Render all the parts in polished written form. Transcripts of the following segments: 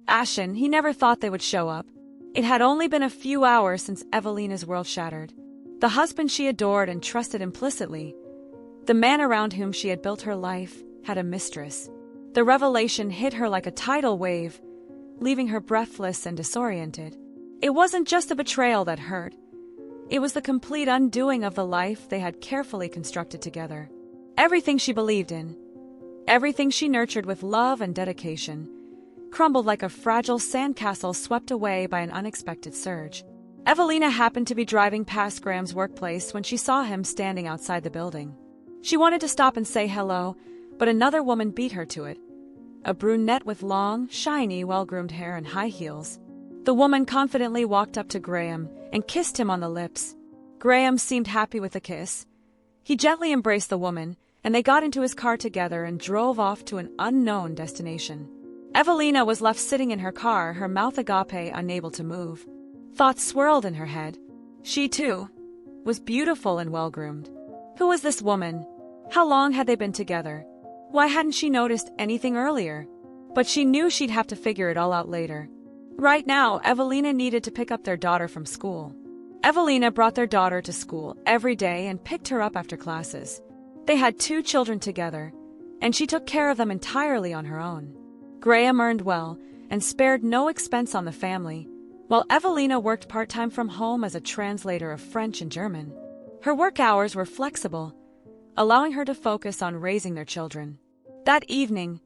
Ashen, he never thought they would show up. It had only been a few hours since Evelina's world shattered. The husband she adored and trusted implicitly, the man around whom she had built her life, had a mistress. The revelation hit her like a tidal wave, leaving her breathless and disoriented. It wasn't just the betrayal that hurt. It was the complete undoing of the life they had carefully constructed together. Everything she believed in, everything she nurtured with love and dedication, crumbled like a fragile sandcastle swept away by an unexpected surge. Evelina happened to be driving past Graham's workplace when she saw him standing outside the building. She wanted to stop and say hello, but another woman beat her to it. A brunette with long, shiny, well-groomed hair and high heels. The woman confidently walked up to Graham and kissed him on the lips. Graham seemed happy with the kiss. He gently embraced the woman, and they got into his car together and drove off to an unknown destination. Evelina was left sitting in her car, her mouth agape, unable to move. Thoughts swirled in her head. She, too, was beautiful and well-groomed. Who was this woman? How long had they been together? Why hadn't she noticed anything earlier? But she knew she'd have to figure it all out later. Right now, Evelina needed to pick up their daughter from school. Evelina brought their daughter to school every day and picked her up after classes. They had 2 children together, and she took care of them entirely on her own. Graham earned well and spared no expense on the family, while Evelina worked part-time from home as a translator of French and German. Her work hours were flexible, allowing her to focus on raising their children. That evening,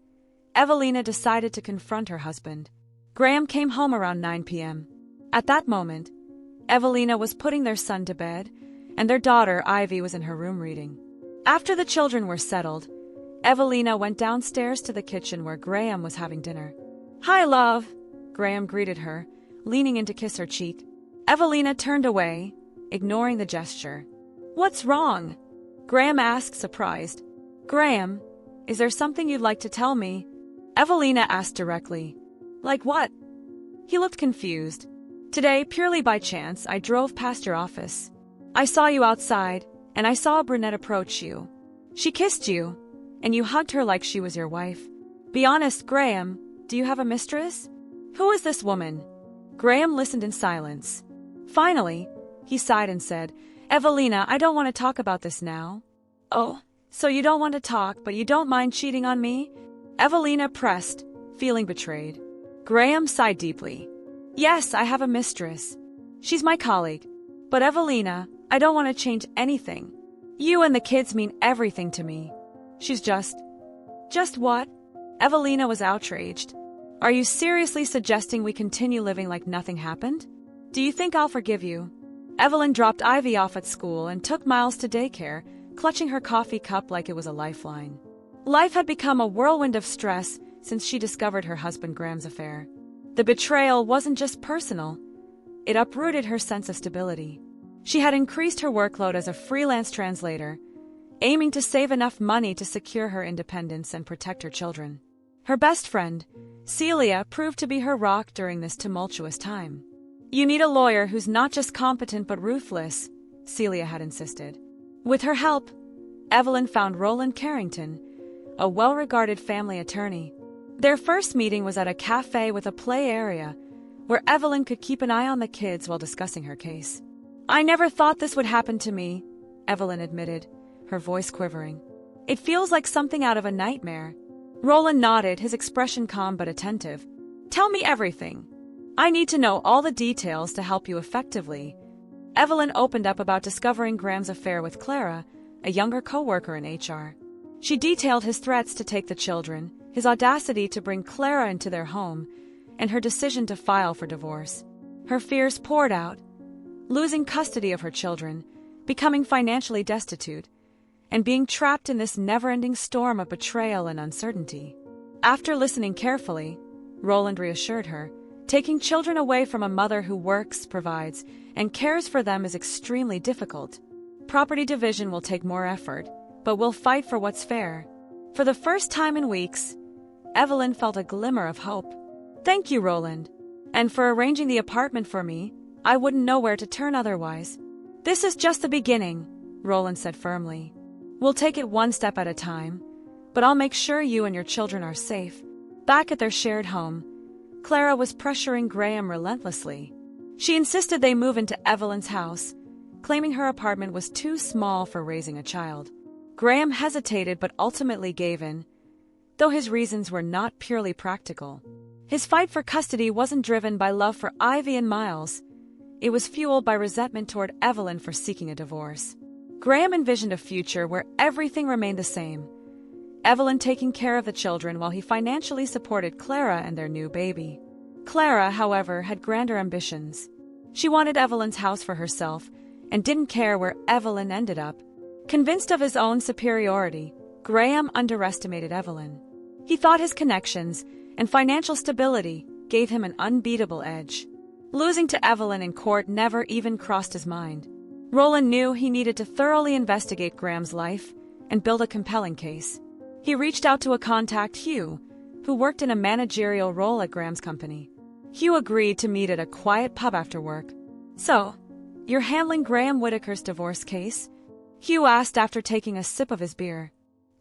Evelina decided to confront her husband. Graham came home around 9 p.m. At that moment, Evelina was putting their son to bed, and their daughter, Ivy, was in her room reading. After the children were settled, Evelina went downstairs to the kitchen where Graham was having dinner. "Hi, love," Graham greeted her, leaning in to kiss her cheek. Evelina turned away, ignoring the gesture. "What's wrong?" Graham asked, surprised. "Graham, is there something you'd like to tell me?" Evelina asked directly. "Like what?" He looked confused. "Today, purely by chance, I drove past your office. I saw you outside, and I saw a brunette approach you. She kissed you, and you hugged her like she was your wife. Be honest, Graham, do you have a mistress? Who is this woman?" Graham listened in silence. Finally, he sighed and said, "Evelina, I don't want to talk about this now." "Oh, so you don't want to talk, but you don't mind cheating on me?" Evelina pressed, feeling betrayed. Graham sighed deeply. "Yes, I have a mistress. She's my colleague. But Evelina, I don't want to change anything. You and the kids mean everything to me. She's just..." "Just what?" Evelina was outraged. "Are you seriously suggesting we continue living like nothing happened? Do you think I'll forgive you?" Evelyn dropped Ivy off at school and took Miles to daycare, clutching her coffee cup like it was a lifeline. Life had become a whirlwind of stress since she discovered her husband Graham's affair. The betrayal wasn't just personal. It uprooted her sense of stability. She had increased her workload as a freelance translator, aiming to save enough money to secure her independence and protect her children. Her best friend, Celia, proved to be her rock during this tumultuous time. "You need a lawyer who's not just competent but ruthless," Celia had insisted. With her help, Evelyn found Roland Carrington, a well-regarded family attorney. Their first meeting was at a cafe with a play area, where Evelyn could keep an eye on the kids while discussing her case. "I never thought this would happen to me," Evelyn admitted, her voice quivering. "It feels like something out of a nightmare." Roland nodded, his expression calm but attentive. "Tell me everything. I need to know all the details to help you effectively." Evelyn opened up about discovering Graham's affair with Clara, a younger co-worker in HR. She detailed his threats to take the children, his audacity to bring Clara into their home, and her decision to file for divorce. Her fears poured out: losing custody of her children, becoming financially destitute, and being trapped in this never-ending storm of betrayal and uncertainty. After listening carefully, Roland reassured her, taking children away from a mother who works, provides, and cares for them is extremely difficult. Property division will take more effort, but we'll fight for what's fair. For the first time in weeks, Evelyn felt a glimmer of hope. "Thank you, Roland. And for arranging the apartment for me, I wouldn't know where to turn otherwise." "This is just the beginning," Roland said firmly. "We'll take it one step at a time, but I'll make sure you and your children are safe." Back at their shared home, Clara was pressuring Graham relentlessly. She insisted they move into Evelyn's house, claiming her apartment was too small for raising a child. Graham hesitated but ultimately gave in, though his reasons were not purely practical. His fight for custody wasn't driven by love for Ivy and Miles. It was fueled by resentment toward Evelyn for seeking a divorce. Graham envisioned a future where everything remained the same. Evelyn taking care of the children while he financially supported Clara and their new baby. Clara, however, had grander ambitions. She wanted Evelyn's house for herself and didn't care where Evelyn ended up. Convinced of his own superiority, Graham underestimated Evelyn. He thought his connections and financial stability gave him an unbeatable edge. Losing to Evelyn in court never even crossed his mind. Roland knew he needed to thoroughly investigate Graham's life and build a compelling case. He reached out to a contact, Hugh, who worked in a managerial role at Graham's company. Hugh agreed to meet at a quiet pub after work. "So, you're handling Graham Whitaker's divorce case?" Hugh asked after taking a sip of his beer.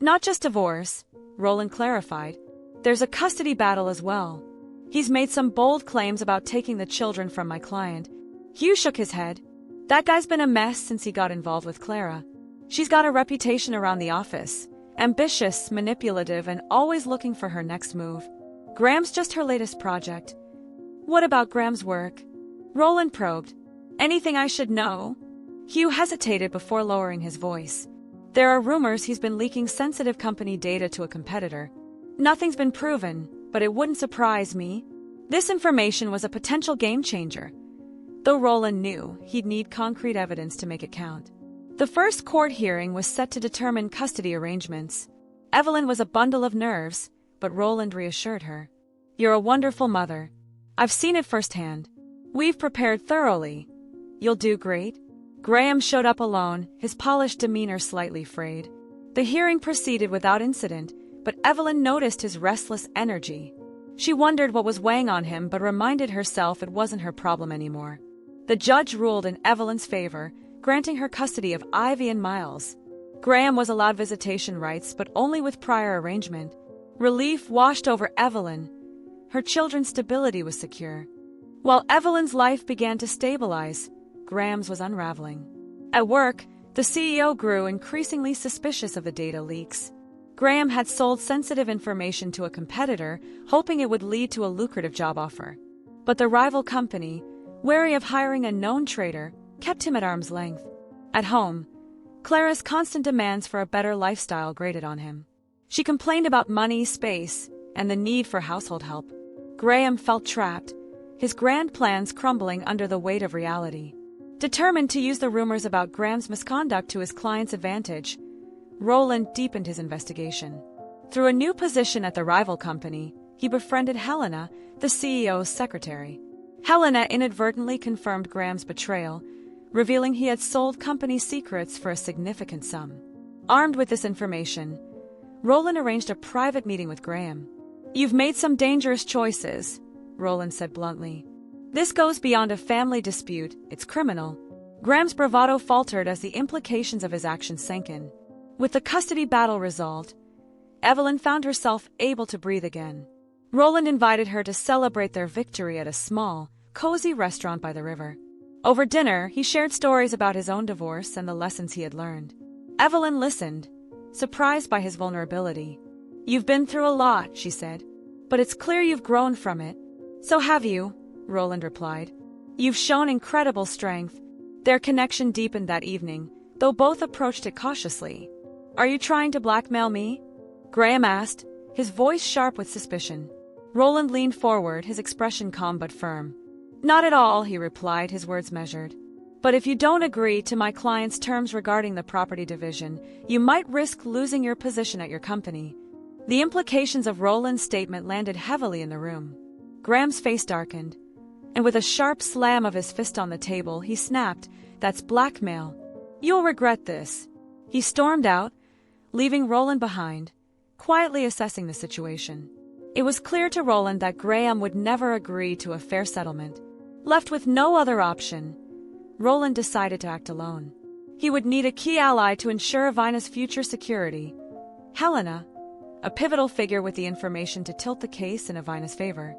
"Not just divorce," Roland clarified. "There's a custody battle as well. He's made some bold claims about taking the children from my client." Hugh shook his head. "That guy's been a mess since he got involved with Clara. She's got a reputation around the office. Ambitious, manipulative, and always looking for her next move. Graham's just her latest project." "What about Graham's work?" Roland probed. "Anything I should know?" Hugh hesitated before lowering his voice. "There are rumors he's been leaking sensitive company data to a competitor. Nothing's been proven, but it wouldn't surprise me." This information was a potential game changer, though Roland knew he'd need concrete evidence to make it count. The first court hearing was set to determine custody arrangements. Evelyn was a bundle of nerves, but Roland reassured her. "You're a wonderful mother. I've seen it firsthand. We've prepared thoroughly. You'll do great." Graham showed up alone, his polished demeanor slightly frayed. The hearing proceeded without incident, but Evelyn noticed his restless energy. She wondered what was weighing on him but reminded herself it wasn't her problem anymore. The judge ruled in Evelyn's favor, granting her custody of Ivy and Miles. Graham was allowed visitation rights, but only with prior arrangement. Relief washed over Evelyn. Her children's stability was secure. While Evelyn's life began to stabilize, Graham's was unraveling. At work, the CEO grew increasingly suspicious of the data leaks. Graham had sold sensitive information to a competitor, hoping it would lead to a lucrative job offer. But the rival company, wary of hiring a known traitor, kept him at arm's length. At home, Clara's constant demands for a better lifestyle grated on him. She complained about money, space, and the need for household help. Graham felt trapped, his grand plans crumbling under the weight of reality. Determined to use the rumors about Graham's misconduct to his client's advantage, Roland deepened his investigation. Through a new position at the rival company, he befriended Helena, the CEO's secretary. Helena inadvertently confirmed Graham's betrayal, revealing he had sold company secrets for a significant sum. Armed with this information, Roland arranged a private meeting with Graham. "You've made some dangerous choices," Roland said bluntly. "This goes beyond a family dispute, it's criminal." Graham's bravado faltered as the implications of his actions sank in. With the custody battle resolved, Evelyn found herself able to breathe again. Roland invited her to celebrate their victory at a small, cozy restaurant by the river. Over dinner, he shared stories about his own divorce and the lessons he had learned. Evelyn listened, surprised by his vulnerability. "You've been through a lot," she said, "but it's clear you've grown from it." "So have you," Roland replied. "You've shown incredible strength." Their connection deepened that evening, though both approached it cautiously. "Are you trying to blackmail me?" Graham asked, his voice sharp with suspicion. Roland leaned forward, his expression calm but firm. "Not at all," he replied, his words measured. "But if you don't agree to my client's terms regarding the property division, you might risk losing your position at your company." The implications of Roland's statement landed heavily in the room. Graham's face darkened, and with a sharp slam of his fist on the table, he snapped, "That's blackmail. You'll regret this." He stormed out, leaving Roland behind, quietly assessing the situation. It was clear to Roland that Graham would never agree to a fair settlement. Left with no other option, Roland decided to act alone. He would need a key ally to ensure Vina's future security. Helena, a pivotal figure with the information to tilt the case in Vina's favor.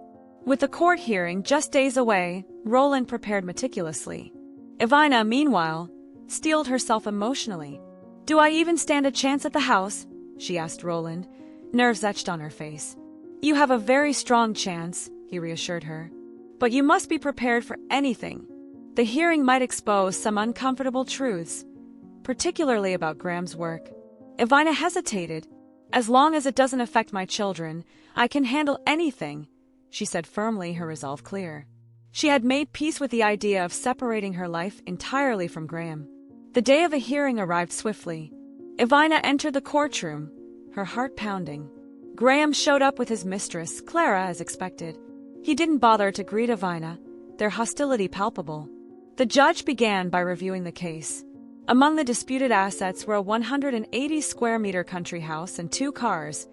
With the court hearing just days away, Roland prepared meticulously. Evina, meanwhile, steeled herself emotionally. "Do I even stand a chance at the house?" she asked Roland, nerves etched on her face. "You have a very strong chance," he reassured her. "But you must be prepared for anything. The hearing might expose some uncomfortable truths, particularly about Graham's work." Evina hesitated. "As long as it doesn't affect my children, I can handle anything," she said firmly, her resolve clear. She had made peace with the idea of separating her life entirely from Graham. The day of the hearing arrived swiftly. Evina entered the courtroom, her heart pounding. Graham showed up with his mistress, Clara, as expected. He didn't bother to greet Evina, their hostility palpable. The judge began by reviewing the case. Among the disputed assets were a 180-square-meter country house and 2 cars,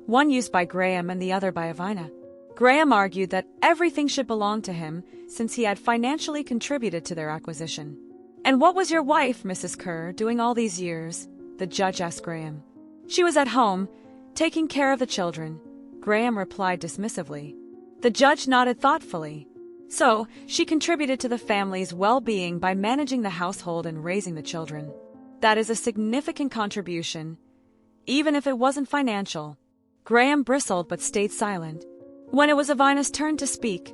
one used by Graham and the other by Evina. Graham argued that everything should belong to him since he had financially contributed to their acquisition. "And what was your wife, Mrs. Kerr, doing all these years?" the judge asked Graham. "She was at home, taking care of the children," Graham replied dismissively. The judge nodded thoughtfully. "So, she contributed to the family's well-being by managing the household and raising the children. That is a significant contribution, even if it wasn't financial." Graham bristled but stayed silent. When it was Evina's turn to speak,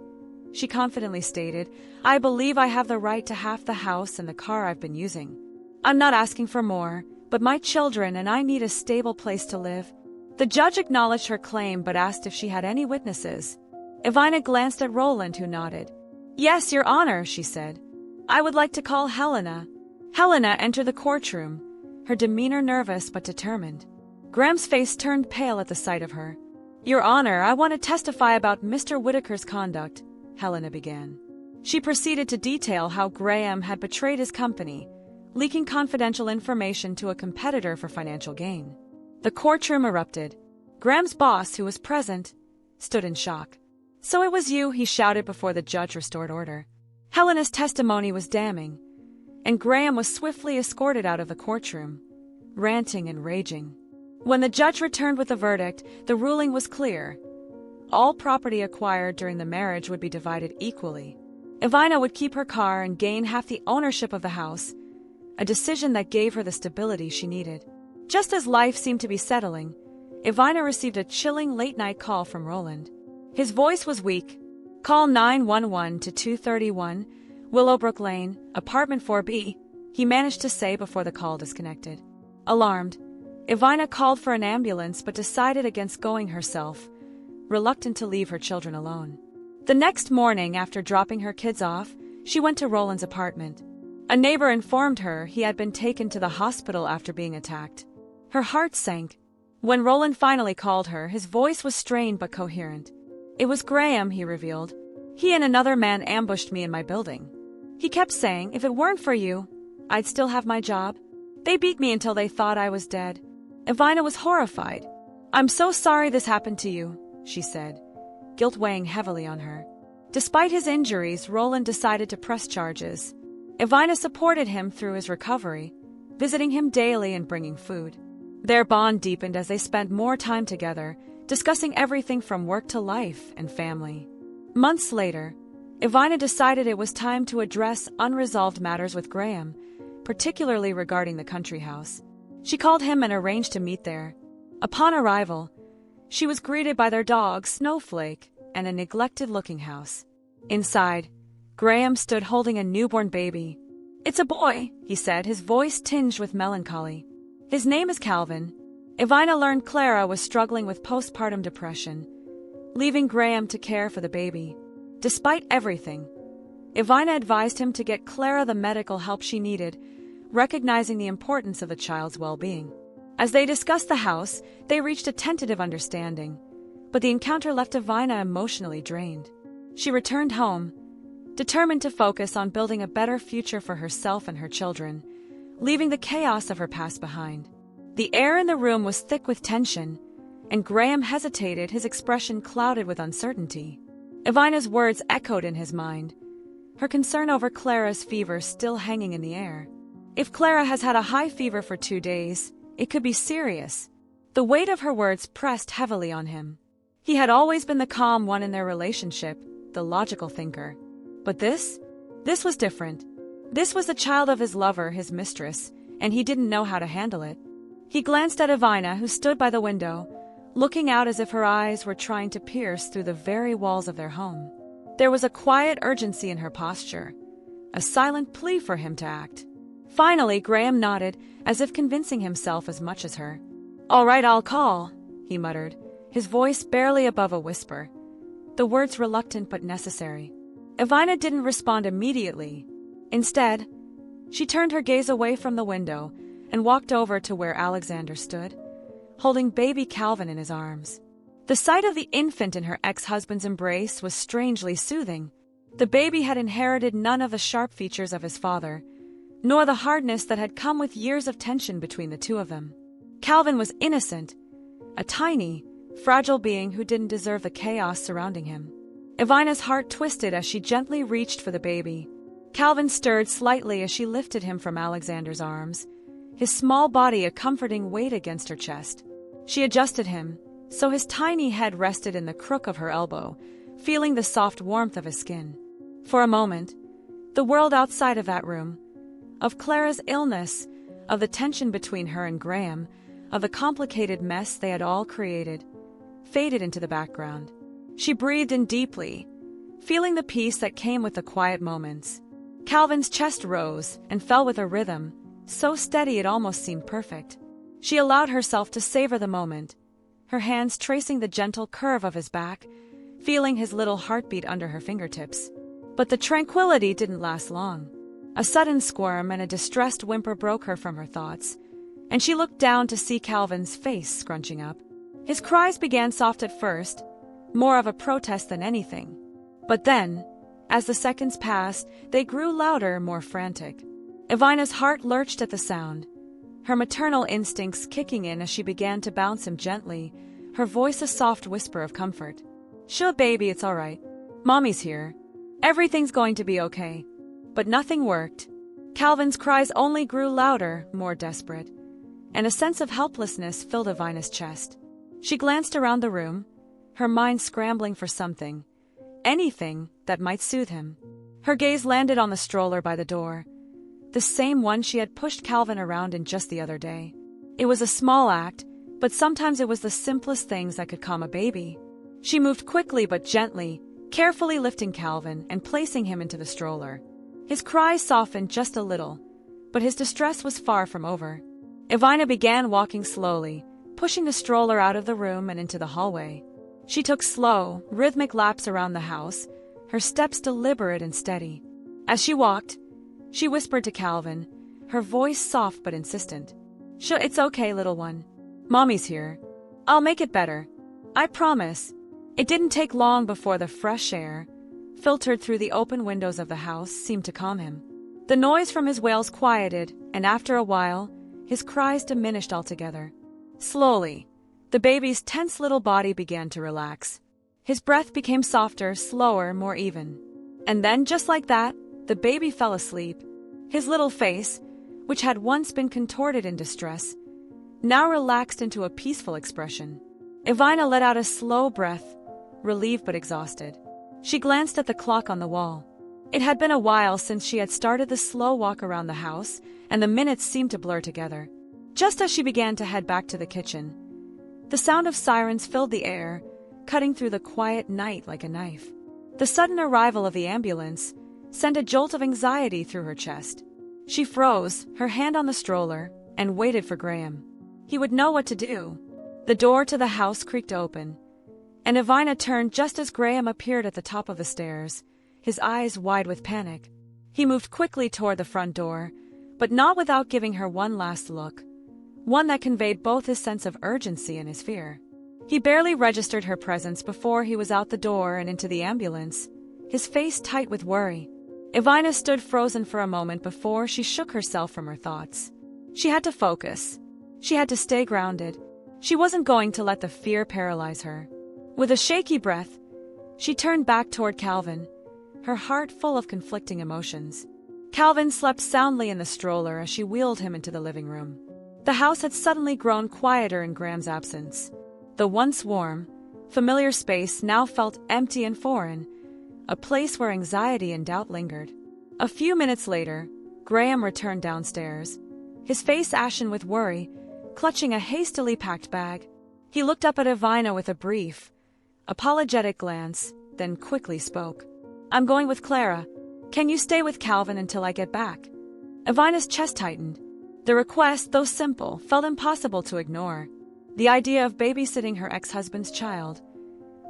she confidently stated, "I believe I have the right to half the house and the car I've been using. I'm not asking for more, but my children and I need a stable place to live." The judge acknowledged her claim but asked if she had any witnesses. Evina glanced at Roland, who nodded. "Yes, Your Honor," she said. "I would like to call Helena." Helena entered the courtroom, her demeanor nervous but determined. Graham's face turned pale at the sight of her. "Your Honor, I want to testify about Mr. Whitaker's conduct," Helena began. She proceeded to detail how Graham had betrayed his company, leaking confidential information to a competitor for financial gain. The courtroom erupted. Graham's boss, who was present, stood in shock. "So it was you," he shouted before the judge restored order. Helena's testimony was damning, and Graham was swiftly escorted out of the courtroom, ranting and raging. When the judge returned with the verdict, the ruling was clear. All property acquired during the marriage would be divided equally. Evina would keep her car and gain half the ownership of the house, a decision that gave her the stability she needed. Just as life seemed to be settling, Evina received a chilling late-night call from Roland. His voice was weak. "Call 911 to 231, Willowbrook Lane, apartment 4B, he managed to say before the call disconnected. Alarmed, Evina called for an ambulance but decided against going herself, reluctant to leave her children alone. The next morning, after dropping her kids off, she went to Roland's apartment. A neighbor informed her he had been taken to the hospital after being attacked. Her heart sank. When Roland finally called her, his voice was strained but coherent. "It was Graham," he revealed. "He and another man ambushed me in my building. He kept saying, if it weren't for you, I'd still have my job. They beat me until they thought I was dead." Evina was horrified. "I'm so sorry this happened to you," she said, guilt weighing heavily on her. Despite his injuries, Roland decided to press charges. Evina supported him through his recovery, visiting him daily and bringing food. Their bond deepened as they spent more time together, discussing everything from work to life and family. Months later, Evina decided it was time to address unresolved matters with Graham, particularly regarding the country house. She called him and arranged to meet there. Upon arrival, she was greeted by their dog, Snowflake, and a neglected-looking house. Inside, Graham stood holding a newborn baby. "It's a boy," he said, his voice tinged with melancholy. "His name is Calvin." Evina learned Clara was struggling with postpartum depression, leaving Graham to care for the baby. Despite everything, Evina advised him to get Clara the medical help she needed, recognizing the importance of the child's well-being. As they discussed the house, they reached a tentative understanding, but the encounter left Evina emotionally drained. She returned home, determined to focus on building a better future for herself and her children, leaving the chaos of her past behind. The air in the room was thick with tension, and Graham hesitated, his expression clouded with uncertainty. Evina's words echoed in his mind, her concern over Clara's fever still hanging in the air. If Clara has had a high fever for 2 days, it could be serious. The weight of her words pressed heavily on him. He had always been the calm one in their relationship, the logical thinker. But this was different. This was the child of his lover, his mistress, and he didn't know how to handle it. He glanced at Evina, who stood by the window, looking out as if her eyes were trying to pierce through the very walls of their home. There was a quiet urgency in her posture, a silent plea for him to act. Finally, Graham nodded, as if convincing himself as much as her. "All right, I'll call," he muttered, his voice barely above a whisper, the words reluctant but necessary. Evina didn't respond immediately. Instead, she turned her gaze away from the window and walked over to where Alexander stood, holding baby Calvin in his arms. The sight of the infant in her ex-husband's embrace was strangely soothing. The baby had inherited none of the sharp features of his father, nor the hardness that had come with years of tension between the two of them. Calvin was innocent, a tiny, fragile being who didn't deserve the chaos surrounding him. Evina's heart twisted as she gently reached for the baby. Calvin stirred slightly as she lifted him from Alexander's arms, his small body a comforting weight against her chest. She adjusted him, so his tiny head rested in the crook of her elbow, feeling the soft warmth of his skin. For a moment, the world outside of that room, of Clara's illness, of the tension between her and Graham, of the complicated mess they had all created, faded into the background. She breathed in deeply, feeling the peace that came with the quiet moments. Calvin's chest rose and fell with a rhythm, so steady it almost seemed perfect. She allowed herself to savor the moment, her hands tracing the gentle curve of his back, feeling his little heartbeat under her fingertips. But the tranquility didn't last long. A sudden squirm and a distressed whimper broke her from her thoughts, and she looked down to see Calvin's face scrunching up. His cries began soft at first, more of a protest than anything. But then, as the seconds passed, they grew louder, more frantic. Evina's heart lurched at the sound, her maternal instincts kicking in as she began to bounce him gently, her voice a soft whisper of comfort. "Sure, baby, it's all right. Mommy's here. Everything's going to be okay." But nothing worked. Calvin's cries only grew louder, more desperate, and a sense of helplessness filled Evina's chest. She glanced around the room, her mind scrambling for something, anything that might soothe him. Her gaze landed on the stroller by the door, the same one she had pushed Calvin around in just the other day. It was a small act, but sometimes it was the simplest things that could calm a baby. She moved quickly but gently, carefully lifting Calvin and placing him into the stroller. His cries softened just a little, but his distress was far from over. Evina began walking slowly, pushing the stroller out of the room and into the hallway. She took slow, rhythmic laps around the house, her steps deliberate and steady. As she walked, she whispered to Calvin, her voice soft but insistent. "Sure, it's okay, little one. Mommy's here. I'll make it better. I promise." It didn't take long before the fresh air, filtered through the open windows of the house, seemed to calm him. The noise from his wails quieted, and after a while, his cries diminished altogether. Slowly, the baby's tense little body began to relax. His breath became softer, slower, more even. And then, just like that, the baby fell asleep. His little face, which had once been contorted in distress, now relaxed into a peaceful expression. Evina let out a slow breath, relieved but exhausted. She glanced at the clock on the wall. It had been a while since she had started the slow walk around the house, and the minutes seemed to blur together. Just as she began to head back to the kitchen, the sound of sirens filled the air, cutting through the quiet night like a knife. The sudden arrival of the ambulance sent a jolt of anxiety through her chest. She froze, her hand on the stroller, and waited for Graham. He would know what to do. The door to the house creaked open, and Evina turned just as Graham appeared at the top of the stairs, his eyes wide with panic. He moved quickly toward the front door, but not without giving her one last look, one that conveyed both his sense of urgency and his fear. He barely registered her presence before he was out the door and into the ambulance, his face tight with worry. Evina stood frozen for a moment before she shook herself from her thoughts. She had to focus. She had to stay grounded. She wasn't going to let the fear paralyze her. With a shaky breath, she turned back toward Calvin, her heart full of conflicting emotions. Calvin slept soundly in the stroller as she wheeled him into the living room. The house had suddenly grown quieter in Graham's absence. The once warm, familiar space now felt empty and foreign, a place where anxiety and doubt lingered. A few minutes later, Graham returned downstairs, his face ashen with worry, clutching a hastily packed bag. He looked up at Evina with a brief, apologetic glance, then quickly spoke. "I'm going with Clara. Can you stay with Calvin until I get back?" Evina's chest tightened. The request, though simple, felt impossible to ignore. The idea of babysitting her ex-husband's child,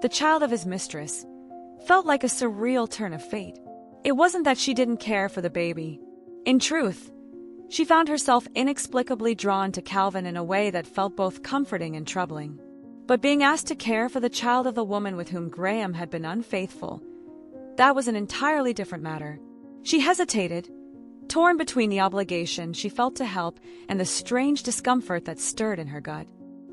the child of his mistress, felt like a surreal turn of fate. It wasn't that she didn't care for the baby. In truth, she found herself inexplicably drawn to Calvin in a way that felt both comforting and troubling. But being asked to care for the child of the woman with whom Graham had been unfaithful, that was an entirely different matter. She hesitated, torn between the obligation she felt to help and the strange discomfort that stirred in her gut.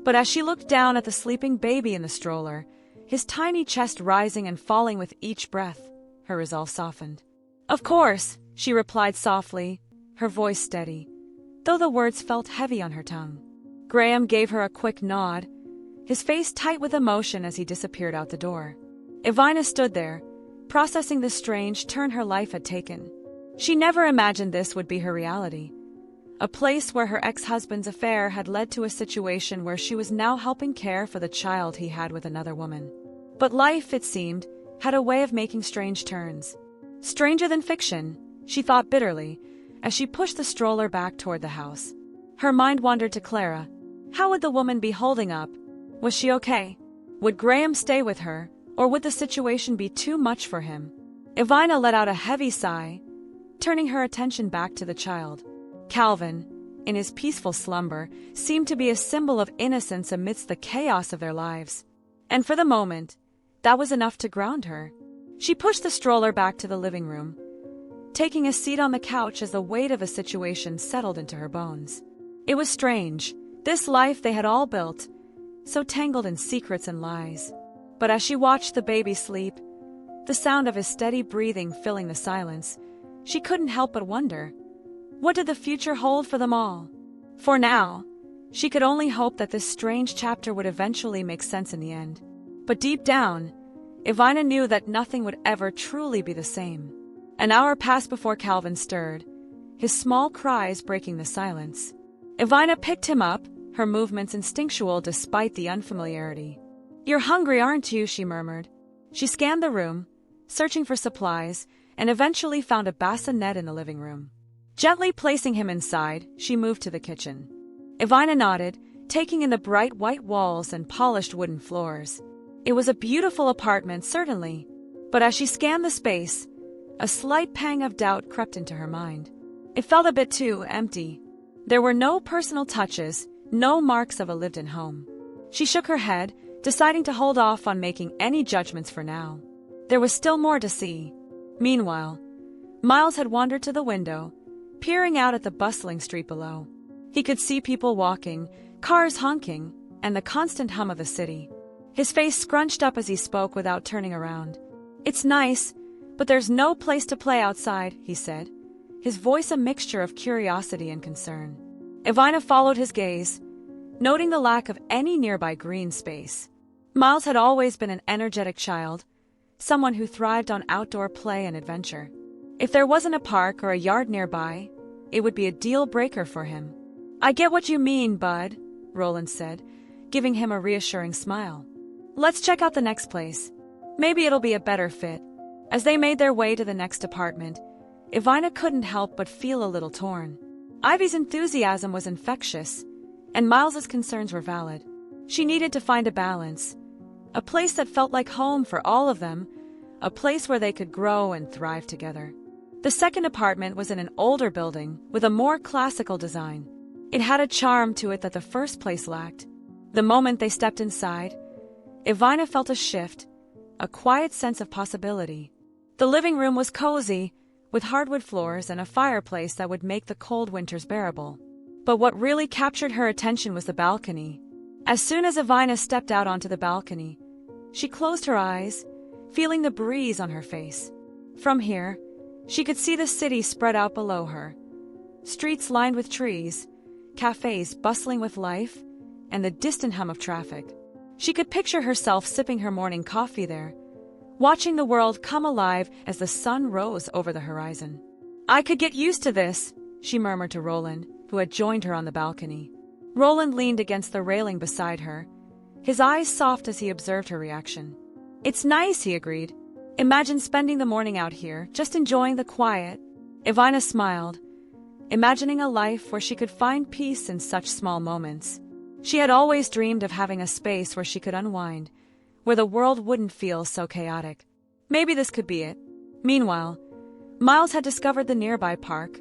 But as she looked down at the sleeping baby in the stroller, his tiny chest rising and falling with each breath, her resolve softened. "Of course," she replied softly, her voice steady, though the words felt heavy on her tongue. Graham gave her a quick nod, his face tight with emotion as he disappeared out the door. Evina stood there, processing the strange turn her life had taken. She never imagined this would be her reality. A place where her ex-husband's affair had led to a situation where she was now helping care for the child he had with another woman. But life, it seemed, had a way of making strange turns. Stranger than fiction, she thought bitterly, as she pushed the stroller back toward the house. Her mind wandered to Clara. How would the woman be holding up? Was she okay? Would Graham stay with her, or would the situation be too much for him? Evina let out a heavy sigh, turning her attention back to the child. Calvin, in his peaceful slumber, seemed to be a symbol of innocence amidst the chaos of their lives. And for the moment, that was enough to ground her. She pushed the stroller back to the living room, taking a seat on the couch as the weight of a situation settled into her bones. It was strange, this life they had all built, so tangled in secrets and lies. But as she watched the baby sleep, the sound of his steady breathing filling the silence, she couldn't help but wonder, what did the future hold for them all? For now, she could only hope that this strange chapter would eventually make sense in the end. But deep down, Evina knew that nothing would ever truly be the same. An hour passed before Calvin stirred, his small cries breaking the silence. Evina picked him up, her movements instinctual despite the unfamiliarity. "You're hungry, aren't you?" she murmured. She scanned the room, searching for supplies, and eventually found a bassinet in the living room. Gently placing him inside, she moved to the kitchen. Evina nodded, taking in the bright white walls and polished wooden floors. It was a beautiful apartment, certainly, but as she scanned the space, a slight pang of doubt crept into her mind. It felt a bit too empty. There were no personal touches, no marks of a lived-in home. She shook her head, deciding to hold off on making any judgments for now. There was still more to see. Meanwhile, Miles had wandered to the window, peering out at the bustling street below. He could see people walking, cars honking, and the constant hum of the city. His face scrunched up as he spoke without turning around. "It's nice, but there's no place to play outside," he said, his voice a mixture of curiosity and concern. Evina followed his gaze, noting the lack of any nearby green space. Miles had always been an energetic child, someone who thrived on outdoor play and adventure. If there wasn't a park or a yard nearby, it would be a deal-breaker for him. "I get what you mean, bud," Roland said, giving him a reassuring smile. "Let's check out the next place. Maybe it'll be a better fit." As they made their way to the next apartment, Evina couldn't help but feel a little torn. Ivy's enthusiasm was infectious, and Miles's concerns were valid. She needed to find a balance, a place that felt like home for all of them, a place where they could grow and thrive together. The second apartment was in an older building with a more classical design. It had a charm to it that the first place lacked. The moment they stepped inside, Evina felt a shift, a quiet sense of possibility. The living room was cozy, with hardwood floors and a fireplace that would make the cold winters bearable. But what really captured her attention was the balcony. As soon as Evina stepped out onto the balcony, she closed her eyes, feeling the breeze on her face. From here, she could see the city spread out below her. Streets lined with trees, cafes bustling with life, and the distant hum of traffic. She could picture herself sipping her morning coffee there, watching the world come alive as the sun rose over the horizon. "I could get used to this," she murmured to Roland, who had joined her on the balcony. Roland leaned against the railing beside her, his eyes soft as he observed her reaction. "It's nice," he agreed. "Imagine spending the morning out here, just enjoying the quiet." Ivana smiled, imagining a life where she could find peace in such small moments. She had always dreamed of having a space where she could unwind, where the world wouldn't feel so chaotic. Maybe this could be it. Meanwhile, Miles had discovered the nearby park,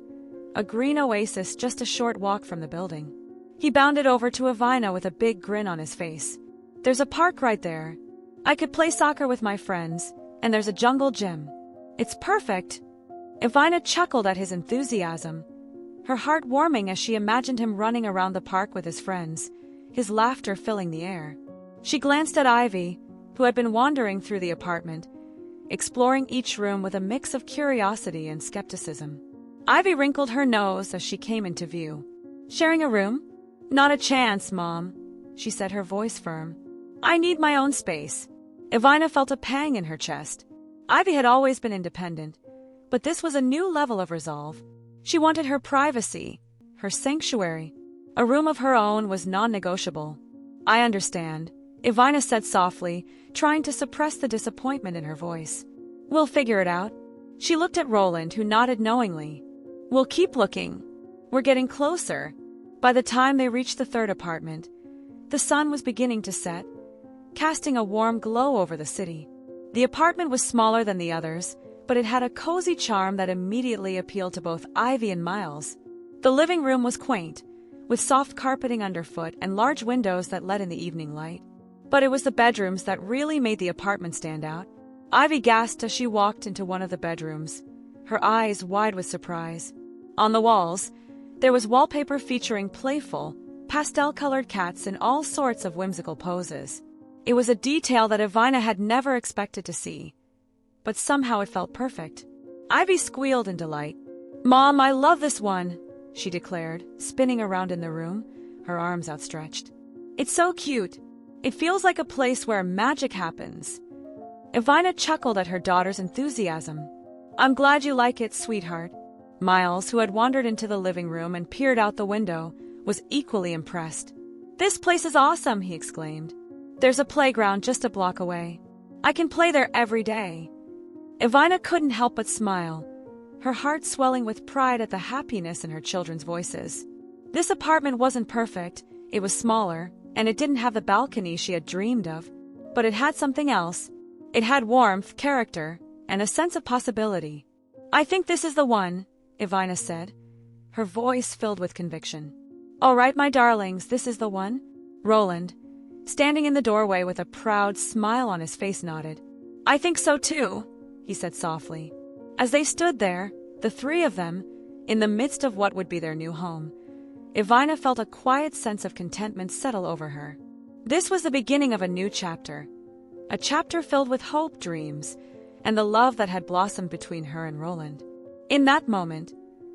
a green oasis just a short walk from the building. He bounded over to Ivana with a big grin on his face. "There's a park right there. I could play soccer with my friends, and there's a jungle gym. It's perfect." Ivana chuckled at his enthusiasm, her heart warming as she imagined him running around the park with his friends, his laughter filling the air. She glanced at Ivy, who had been wandering through the apartment, exploring each room with a mix of curiosity and skepticism. Ivy wrinkled her nose as she came into view. "Sharing a room? Not a chance, Mom," she said, her voice firm. "I need my own space." Ivana felt a pang in her chest. Ivy had always been independent, but this was a new level of resolve. She wanted her privacy, her sanctuary. A room of her own was non-negotiable. "I understand," Ivana said softly, trying to suppress the disappointment in her voice. "We'll figure it out." She looked at Roland, who nodded knowingly. "We'll keep looking. We're getting closer." By the time they reached the third apartment, the sun was beginning to set, casting a warm glow over the city. The apartment was smaller than the others, but it had a cozy charm that immediately appealed to both Ivy and Miles. The living room was quaint, with soft carpeting underfoot and large windows that let in the evening light. But it was the bedrooms that really made the apartment stand out. Ivy gasped as she walked into one of the bedrooms, her eyes wide with surprise. On the walls, there was wallpaper featuring playful, pastel-colored cats in all sorts of whimsical poses. It was a detail that Ivana had never expected to see, but somehow it felt perfect. Ivy squealed in delight. "Mom, I love this one," she declared, spinning around in the room, her arms outstretched. "It's so cute. It feels like a place where magic happens." Ivana chuckled at her daughter's enthusiasm. "I'm glad you like it, sweetheart." Miles, who had wandered into the living room and peered out the window, was equally impressed. "This place is awesome," he exclaimed. "There's a playground just a block away. I can play there every day." Ivana couldn't help but smile, her heart swelling with pride at the happiness in her children's voices. This apartment wasn't perfect, it was smaller, and it didn't have the balcony she had dreamed of. But it had something else. It had warmth, character, and a sense of possibility. "I think this is the one," Ivana said, her voice filled with conviction. "All right, my darlings, this is the one." Roland, standing in the doorway with a proud smile on his face, nodded. "I think so too," he said softly. As they stood there, the three of them, in the midst of what would be their new home, Ivana felt a quiet sense of contentment settle over her. This was the beginning of a new chapter, a chapter filled with hope, dreams, and the love that had blossomed between her and Roland. In that moment,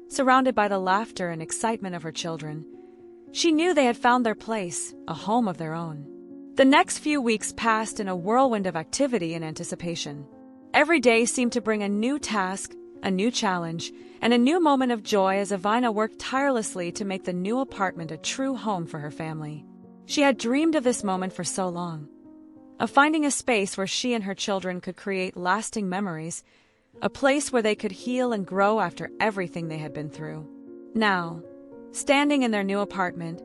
surrounded by the laughter and excitement of her children, she knew they had found their place, a home of their own. The next few weeks passed in a whirlwind of activity and anticipation. Every day seemed to bring a new task, a new challenge, and a new moment of joy as Ivana worked tirelessly to make the new apartment a true home for her family. She had dreamed of this moment for so long, of finding a space where she and her children could create lasting memories, a place where they could heal and grow after everything they had been through. Now, standing in their new apartment,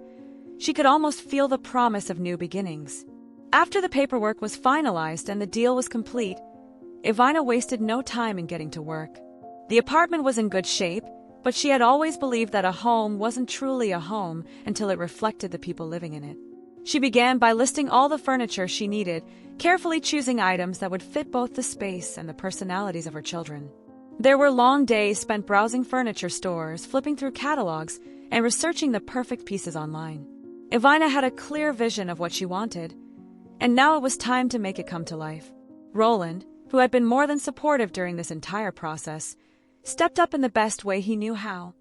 she could almost feel the promise of new beginnings. After the paperwork was finalized and the deal was complete, Ivana wasted no time in getting to work. The apartment was in good shape, but she had always believed that a home wasn't truly a home until it reflected the people living in it. She began by listing all the furniture she needed, carefully choosing items that would fit both the space and the personalities of her children. There were long days spent browsing furniture stores, flipping through catalogs, and researching the perfect pieces online. Ivana had a clear vision of what she wanted, and now it was time to make it come to life. Roland, who had been more than supportive during this entire process, stepped up in the best way he knew how,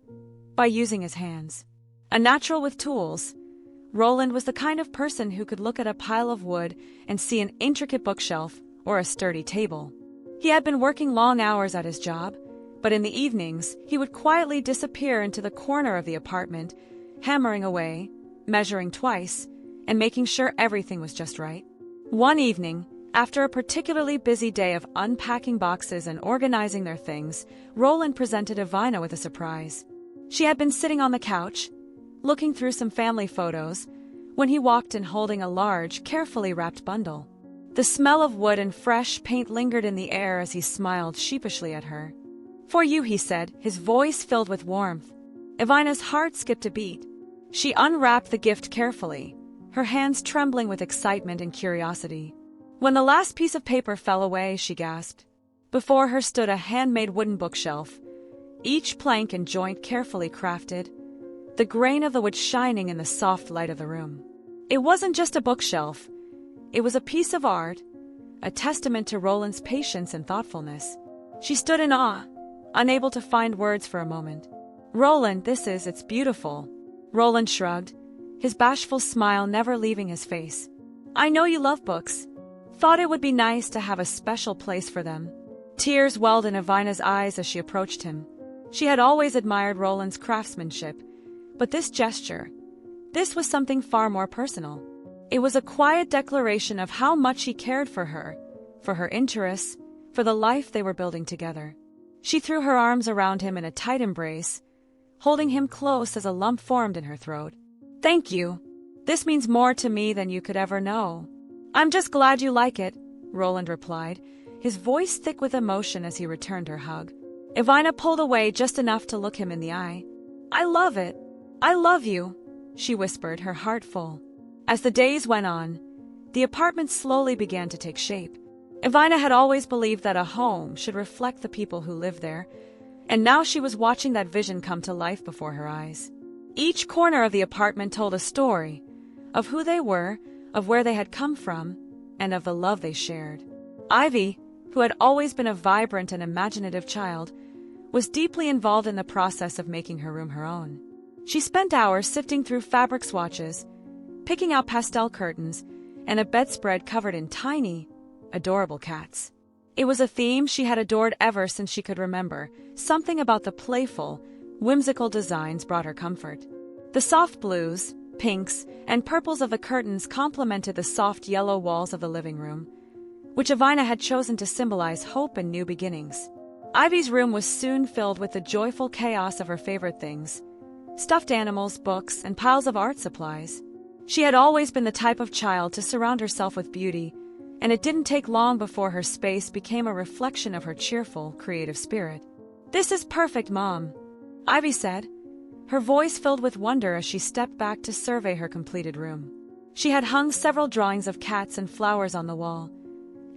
by using his hands. A natural with tools, Roland was the kind of person who could look at a pile of wood and see an intricate bookshelf or a sturdy table. He had been working long hours at his job, but in the evenings he would quietly disappear into the corner of the apartment, hammering away, measuring twice, and making sure everything was just right. One evening, after a particularly busy day of unpacking boxes and organizing their things, Roland presented Evina with a surprise. She had been sitting on the couch, looking through some family photos, when he walked in holding a large, carefully wrapped bundle. The smell of wood and fresh paint lingered in the air as he smiled sheepishly at her. "For you," he said, his voice filled with warmth. Evina's heart skipped a beat. She unwrapped the gift carefully, her hands trembling with excitement and curiosity. When the last piece of paper fell away, she gasped. Before her stood a handmade wooden bookshelf, each plank and joint carefully crafted, the grain of the wood shining in the soft light of the room. It wasn't just a bookshelf. It was a piece of art, a testament to Roland's patience and thoughtfulness. She stood in awe, unable to find words for a moment. "Roland, it's beautiful." Roland shrugged, his bashful smile never leaving his face. "I know you love books. Thought it would be nice to have a special place for them." Tears welled in Evina's eyes as she approached him. She had always admired Roland's craftsmanship, but this gesture, this was something far more personal. It was a quiet declaration of how much he cared for her interests, for the life they were building together. She threw her arms around him in a tight embrace, holding him close as a lump formed in her throat. "Thank you. This means more to me than you could ever know." "I'm just glad you like it," Roland replied, his voice thick with emotion as he returned her hug. Evina pulled away just enough to look him in the eye. "I love it. I love you," she whispered, her heart full. As the days went on, the apartment slowly began to take shape. Evina had always believed that a home should reflect the people who lived there, and now she was watching that vision come to life before her eyes. Each corner of the apartment told a story of who they were, of where they had come from, and of the love they shared. Ivy, who had always been a vibrant and imaginative child, was deeply involved in the process of making her room her own. She spent hours sifting through fabric swatches, picking out pastel curtains, and a bedspread covered in tiny, adorable cats. It was a theme she had adored ever since she could remember. Something about the playful, whimsical designs brought her comfort. The soft blues, pinks, and purples of the curtains complemented the soft yellow walls of the living room, which Evina had chosen to symbolize hope and new beginnings. Ivy's room was soon filled with the joyful chaos of her favorite things: stuffed animals, books, and piles of art supplies. She had always been the type of child to surround herself with beauty, and it didn't take long before her space became a reflection of her cheerful, creative spirit. "This is perfect, Mom," Ivy said, her voice filled with wonder as she stepped back to survey her completed room. She had hung several drawings of cats and flowers on the wall,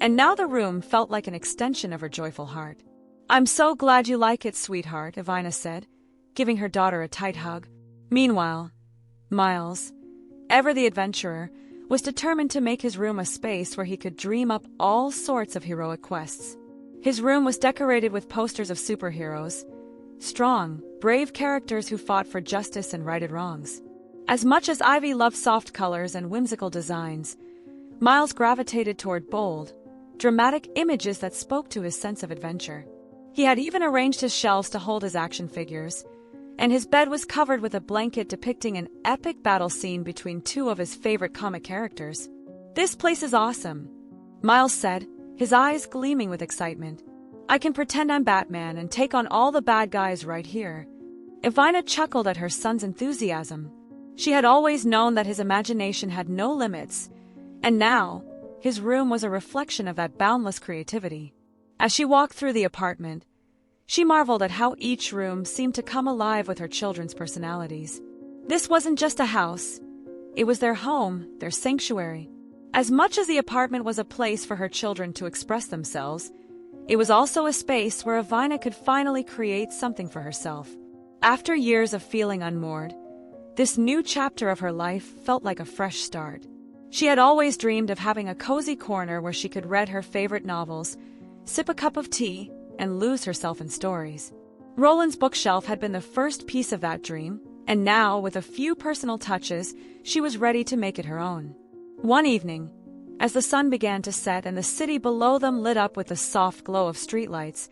and now the room felt like an extension of her joyful heart. "I'm so glad you like it, sweetheart," Evina said, giving her daughter a tight hug. Meanwhile, Miles, ever the adventurer, was determined to make his room a space where he could dream up all sorts of heroic quests. His room was decorated with posters of superheroes, strong, brave characters who fought for justice and righted wrongs. As much as Ivy loved soft colors and whimsical designs, Miles gravitated toward bold, dramatic images that spoke to his sense of adventure. He had even arranged his shelves to hold his action figures, and his bed was covered with a blanket depicting an epic battle scene between two of his favorite comic characters. "This place is awesome," Miles said, his eyes gleaming with excitement. "I can pretend I'm Batman and take on all the bad guys right here." Evina chuckled at her son's enthusiasm. She had always known that his imagination had no limits, and now, his room was a reflection of that boundless creativity. As she walked through the apartment, she marveled at how each room seemed to come alive with her children's personalities. This wasn't just a house. It was their home, their sanctuary. As much as the apartment was a place for her children to express themselves, it was also a space where Evina could finally create something for herself. After years of feeling unmoored, this new chapter of her life felt like a fresh start. She had always dreamed of having a cozy corner where she could read her favorite novels, sip a cup of tea, and lose herself in stories. Roland's bookshelf had been the first piece of that dream, And now, with a few personal touches, she was ready to make it her own. One evening, as the sun began to set and the city below them lit up with the soft glow of streetlights,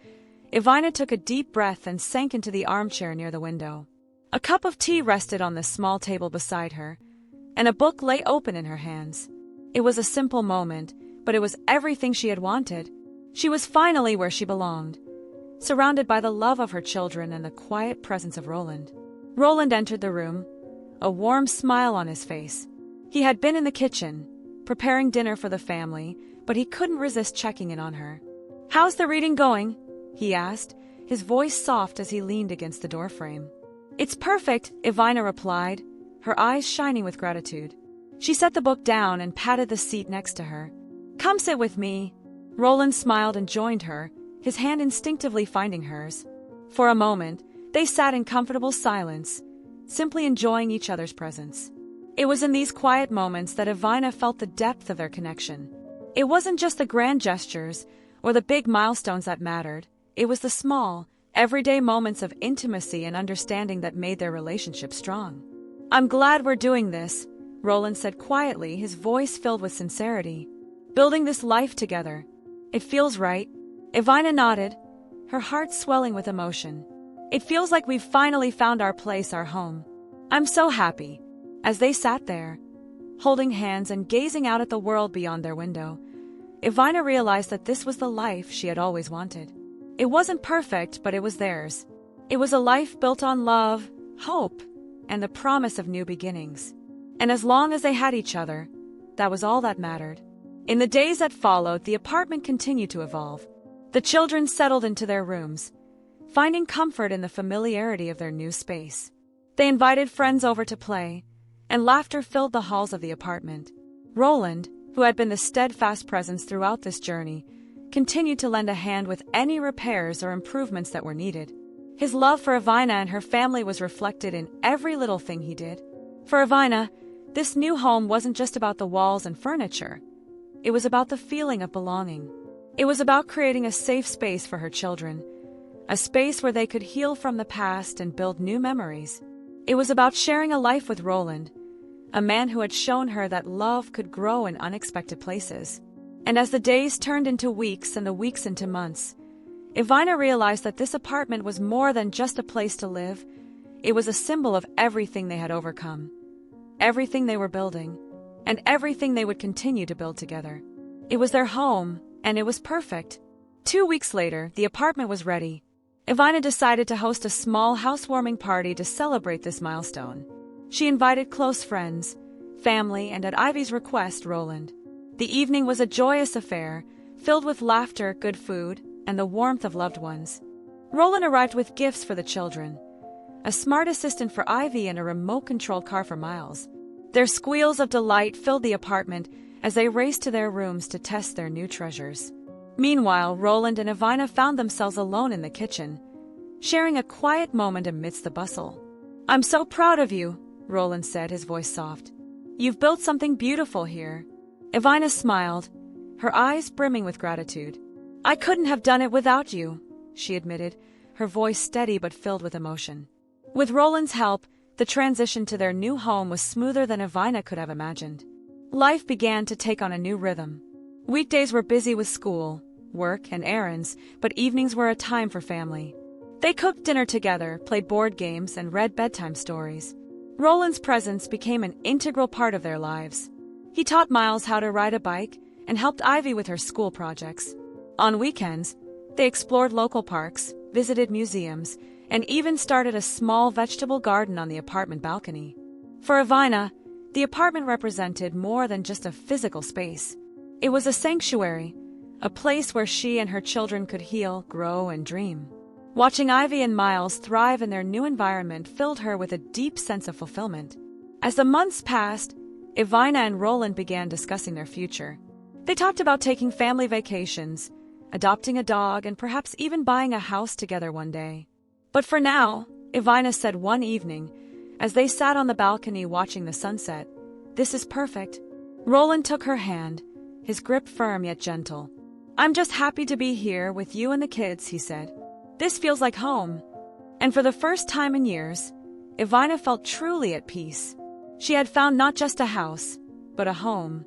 Ivana took a deep breath and sank into the armchair near the window. A cup of tea rested on the small table beside her, and a book lay open in her hands. It was a simple moment, but it was everything she had wanted. She was finally where she belonged, surrounded by the love of her children and the quiet presence of Roland. Roland entered the room, a warm smile on his face. He had been in the kitchen, preparing dinner for the family, but he couldn't resist checking in on her. "How's the reading going?" he asked, his voice soft as he leaned against the doorframe. "It's perfect," Ivana replied, her eyes shining with gratitude. She set the book down and patted the seat next to her. "Come sit with me." Roland smiled and joined her, his hand instinctively finding hers. For a moment, they sat in comfortable silence, simply enjoying each other's presence. It was in these quiet moments that Ivana felt the depth of their connection. It wasn't just the grand gestures or the big milestones that mattered. It was the small, everyday moments of intimacy and understanding that made their relationship strong. "I'm glad we're doing this," Roland said quietly, his voice filled with sincerity. "Building this life together. It feels right." Ivana nodded, her heart swelling with emotion. "It feels like we've finally found our place, our home. I'm so happy." As they sat there, holding hands and gazing out at the world beyond their window, Ivana realized that this was the life she had always wanted. It wasn't perfect, but it was theirs. It was a life built on love, hope, and the promise of new beginnings. And as long as they had each other, that was all that mattered. In the days that followed, the apartment continued to evolve. The children settled into their rooms, finding comfort in the familiarity of their new space. They invited friends over to play, and laughter filled the halls of the apartment. Roland, who had been the steadfast presence throughout this journey, continued to lend a hand with any repairs or improvements that were needed. His love for Ivana and her family was reflected in every little thing he did. For Ivana, this new home wasn't just about the walls and furniture. It was about the feeling of belonging. It was about creating a safe space for her children, a space where they could heal from the past and build new memories. It was about sharing a life with Roland, a man who had shown her that love could grow in unexpected places. And as the days turned into weeks and the weeks into months, Ivana realized that this apartment was more than just a place to live. It was a symbol of everything they had overcome, everything they were building, and everything they would continue to build together. It was their home, and it was perfect. 2 weeks later, the apartment was ready. Ivana decided to host a small housewarming party to celebrate this milestone. She invited close friends, family, and at Ivy's request, Roland. The evening was a joyous affair, filled with laughter, good food, and the warmth of loved ones. Roland arrived with gifts for the children, a smart assistant for Ivy and a remote-controlled car for Miles. Their squeals of delight filled the apartment as they raced to their rooms to test their new treasures. Meanwhile, Roland and Ivana found themselves alone in the kitchen, sharing a quiet moment amidst the bustle. "I'm so proud of you," Roland said, his voice soft. "You've built something beautiful here." Ivana smiled, her eyes brimming with gratitude. "I couldn't have done it without you," she admitted, her voice steady but filled with emotion. With Roland's help, the transition to their new home was smoother than Ivana could have imagined. Life began to take on a new rhythm. Weekdays were busy with school, work, and errands, but evenings were a time for family. They cooked dinner together, played board games, and read bedtime stories. Roland's presence became an integral part of their lives. He taught Miles how to ride a bike and helped Ivy with her school projects. On weekends, they explored local parks, visited museums, and even started a small vegetable garden on the apartment balcony. For Ivana, the apartment represented more than just a physical space. It was a sanctuary, a place where she and her children could heal, grow, and dream. Watching Ivy and Miles thrive in their new environment filled her with a deep sense of fulfillment. As the months passed, Ivana and Roland began discussing their future. They talked about taking family vacations, adopting a dog, and perhaps even buying a house together one day. But for now, Ivana said one evening, as they sat on the balcony watching the sunset, "This is perfect." Roland took her hand, his grip firm yet gentle. "I'm just happy to be here with you and the kids," he said. "This feels like home." And for the first time in years, Ivana felt truly at peace. She had found not just a house, but a home,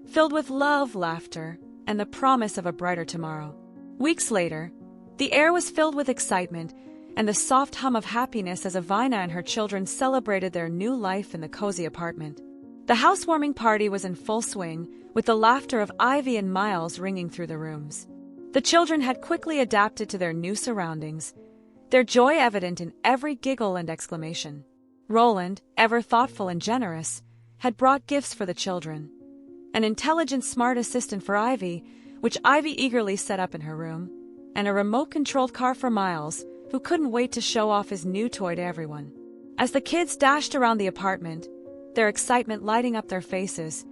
filled with love, laughter, and the promise of a brighter tomorrow. Weeks later, the air was filled with excitement and the soft hum of happiness as Ivana and her children celebrated their new life in the cozy apartment. The housewarming party was in full swing, with the laughter of Ivy and Miles ringing through the rooms. The children had quickly adapted to their new surroundings, their joy evident in every giggle and exclamation. Roland, ever thoughtful and generous, had brought gifts for the children. An intelligent, smart assistant for Ivy, which Ivy eagerly set up in her room, and a remote-controlled car for Miles, who couldn't wait to show off his new toy to everyone. As the kids dashed around the apartment, their excitement lighting up their faces,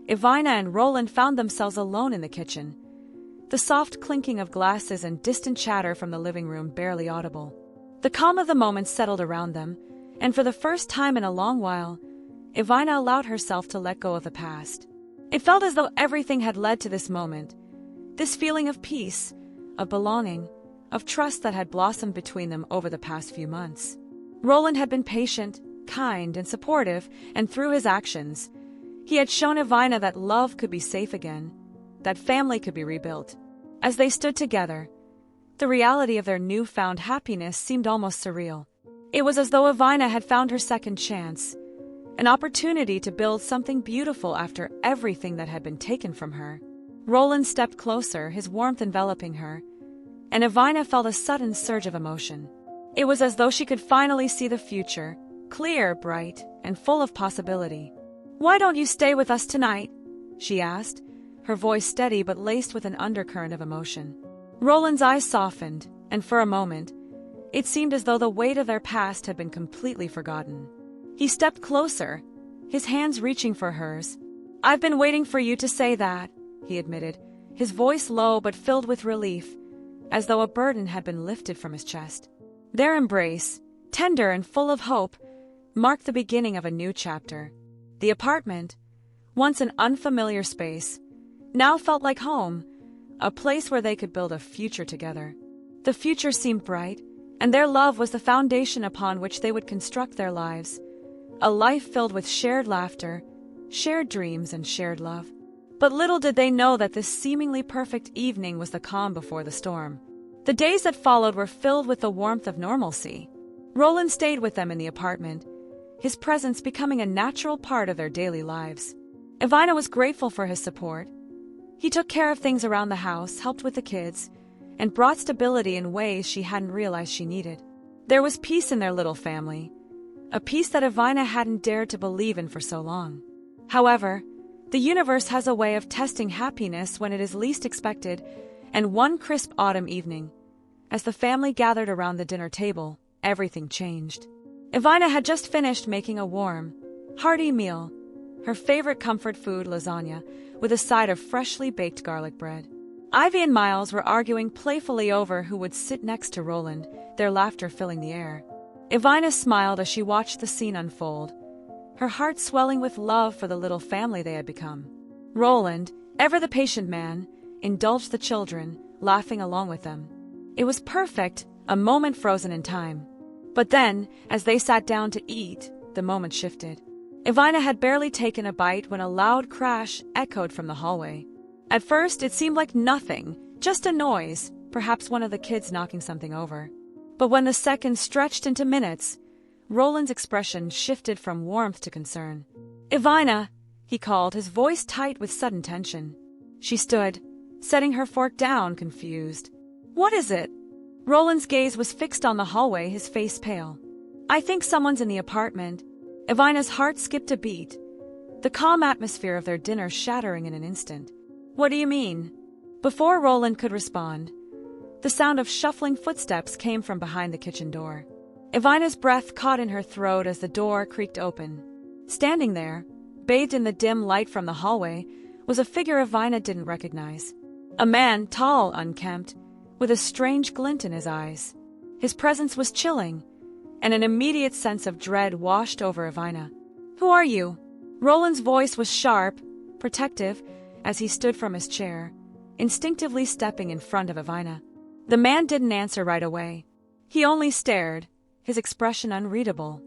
Ivana and Roland found themselves alone in the kitchen, the soft clinking of glasses and distant chatter from the living room barely audible. The calm of the moment settled around them, and for the first time in a long while, Ivana allowed herself to let go of the past. It felt as though everything had led to this moment, this feeling of peace, of belonging, of trust that had blossomed between them over the past few months. Roland had been patient, kind, and supportive, and through his actions, he had shown Ivana that love could be safe again, that family could be rebuilt. As they stood together, the reality of their newfound happiness seemed almost surreal. It was as though Ivana had found her second chance, an opportunity to build something beautiful after everything that had been taken from her. Roland stepped closer, his warmth enveloping her, and Ivana felt a sudden surge of emotion. It was as though she could finally see the future, clear, bright, and full of possibility. "Why don't you stay with us tonight?" she asked, her voice steady but laced with an undercurrent of emotion. Roland's eyes softened, and for a moment, it seemed as though the weight of their past had been completely forgotten. He stepped closer, his hands reaching for hers. "I've been waiting for you to say that," he admitted, his voice low but filled with relief, as though a burden had been lifted from his chest. Their embrace, tender and full of hope, marked the beginning of a new chapter. The apartment, once an unfamiliar space, now felt like home, a place where they could build a future together. The future seemed bright, and their love was the foundation upon which they would construct their lives, a life filled with shared laughter, shared dreams, and shared love. But little did they know that this seemingly perfect evening was the calm before the storm. The days that followed were filled with the warmth of normalcy. Roland stayed with them in the apartment, his presence becoming a natural part of their daily lives. Ivana was grateful for his support. He took care of things around the house, helped with the kids, and brought stability in ways she hadn't realized she needed. There was peace in their little family, a peace that Ivana hadn't dared to believe in for so long. However, the universe has a way of testing happiness when it is least expected, and one crisp autumn evening, as the family gathered around the dinner table, everything changed. Ivana had just finished making a warm, hearty meal, her favorite comfort food, lasagna, with a side of freshly baked garlic bread. Ivy and Miles were arguing playfully over who would sit next to Roland, their laughter filling the air. Ivana smiled as she watched the scene unfold, her heart swelling with love for the little family they had become. Roland, ever the patient man, indulged the children, laughing along with them. It was perfect, a moment frozen in time. But then, as they sat down to eat, the moment shifted. Ivana had barely taken a bite when a loud crash echoed from the hallway. At first, it seemed like nothing, just a noise, perhaps one of the kids knocking something over. But when the seconds stretched into minutes, Roland's expression shifted from warmth to concern. "Ivana," he called, his voice tight with sudden tension. She stood, setting her fork down, confused. "What is it?" Roland's gaze was fixed on the hallway, his face pale. "I think someone's in the apartment." Ivana's heart skipped a beat, the calm atmosphere of their dinner shattering in an instant. "What do you mean?" Before Roland could respond, the sound of shuffling footsteps came from behind the kitchen door. Ivana's breath caught in her throat as the door creaked open. Standing there, bathed in the dim light from the hallway, was a figure Ivana didn't recognize. A man, tall, unkempt, with a strange glint in his eyes. His presence was chilling, and an immediate sense of dread washed over Ivana. "Who are you?" Roland's voice was sharp, protective, as he stood from his chair, instinctively stepping in front of Ivana. The man didn't answer right away. He only stared, his expression unreadable.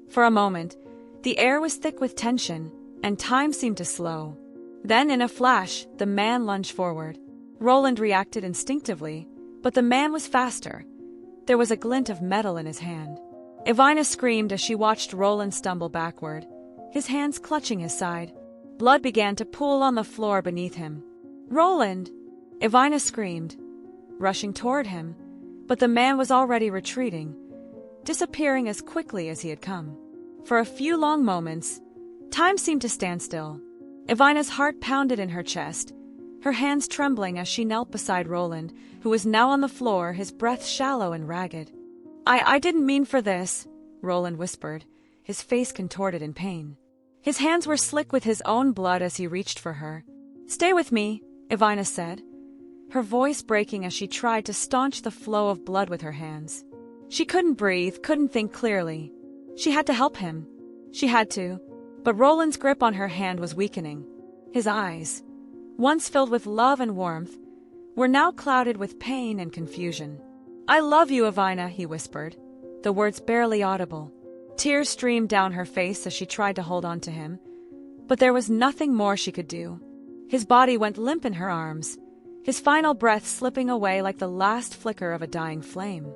For a moment, the air was thick with tension, and time seemed to slow. Then, in a flash, the man lunged forward. Roland reacted instinctively, but the man was faster. There was a glint of metal in his hand. Evina screamed as she watched Roland stumble backward, his hands clutching his side. Blood began to pool on the floor beneath him. "Roland!" Evina screamed, rushing toward him, but the man was already retreating, disappearing as quickly as he had come. For a few long moments, time seemed to stand still. Evina's heart pounded in her chest, her hands trembling as she knelt beside Roland, who was now on the floor, his breath shallow and ragged. I didn't mean for this," Roland whispered, his face contorted in pain. His hands were slick with his own blood as he reached for her. "Stay with me," Evina said, her voice breaking as she tried to staunch the flow of blood with her hands. She couldn't breathe, couldn't think clearly. She had to help him. She had to. But Roland's grip on her hand was weakening. His eyes, once filled with love and warmth, were now clouded with pain and confusion. "I love you, Evina," he whispered, the words barely audible. Tears streamed down her face as she tried to hold on to him, but there was nothing more she could do. His body went limp in her arms, his final breath slipping away like the last flicker of a dying flame.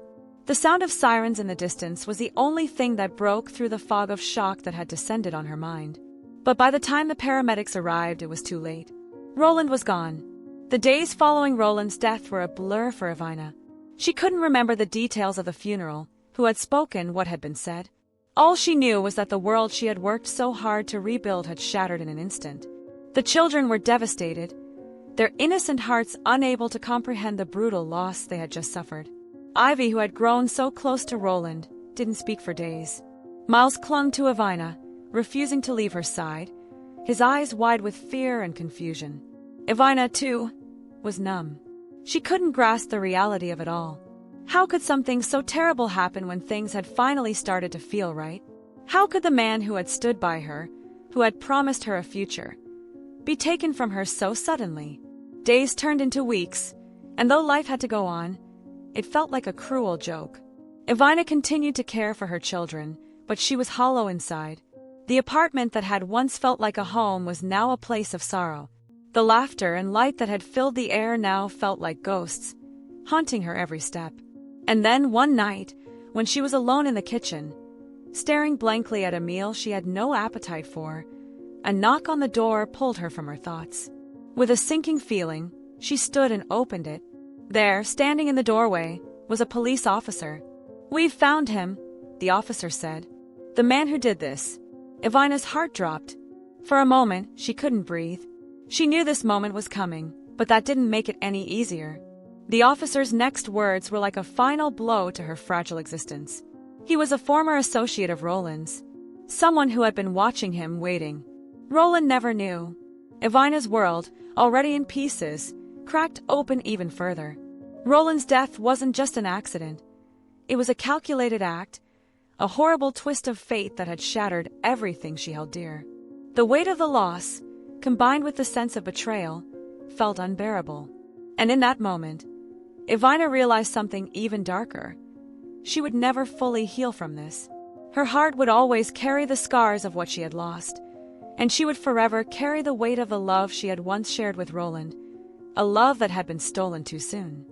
The sound of sirens in the distance was the only thing that broke through the fog of shock that had descended on her mind. But by the time the paramedics arrived, it was too late. Roland was gone. The days following Roland's death were a blur for Evina. She couldn't remember the details of the funeral, who had spoken, what had been said. All she knew was that the world she had worked so hard to rebuild had shattered in an instant. The children were devastated, their innocent hearts unable to comprehend the brutal loss they had just suffered. Ivy, who had grown so close to Roland, didn't speak for days. Miles clung to Evina, refusing to leave her side, his eyes wide with fear and confusion. Evina, too, was numb. She couldn't grasp the reality of it all. How could something so terrible happen when things had finally started to feel right? How could the man who had stood by her, who had promised her a future, be taken from her so suddenly? Days turned into weeks, and though life had to go on, it felt like a cruel joke. Evina continued to care for her children, but she was hollow inside. The apartment that had once felt like a home was now a place of sorrow. The laughter and light that had filled the air now felt like ghosts, haunting her every step. And then one night, when she was alone in the kitchen, staring blankly at a meal she had no appetite for, a knock on the door pulled her from her thoughts. With a sinking feeling, she stood and opened it. There, standing in the doorway, was a police officer. "We've found him," the officer said. "The man who did this." Evina's heart dropped. For a moment, she couldn't breathe. She knew this moment was coming, but that didn't make it any easier. The officer's next words were like a final blow to her fragile existence. He was a former associate of Roland's, someone who had been watching him, waiting. Roland never knew. Evina's world, already in pieces, cracked open even further. Roland's death wasn't just an accident. It was a calculated act, a horrible twist of fate that had shattered everything she held dear. The weight of the loss, combined with the sense of betrayal, felt unbearable. And in that moment, Evina realized something even darker. She would never fully heal from this. Her heart would always carry the scars of what she had lost, and she would forever carry the weight of the love she had once shared with Roland, a love that had been stolen too soon.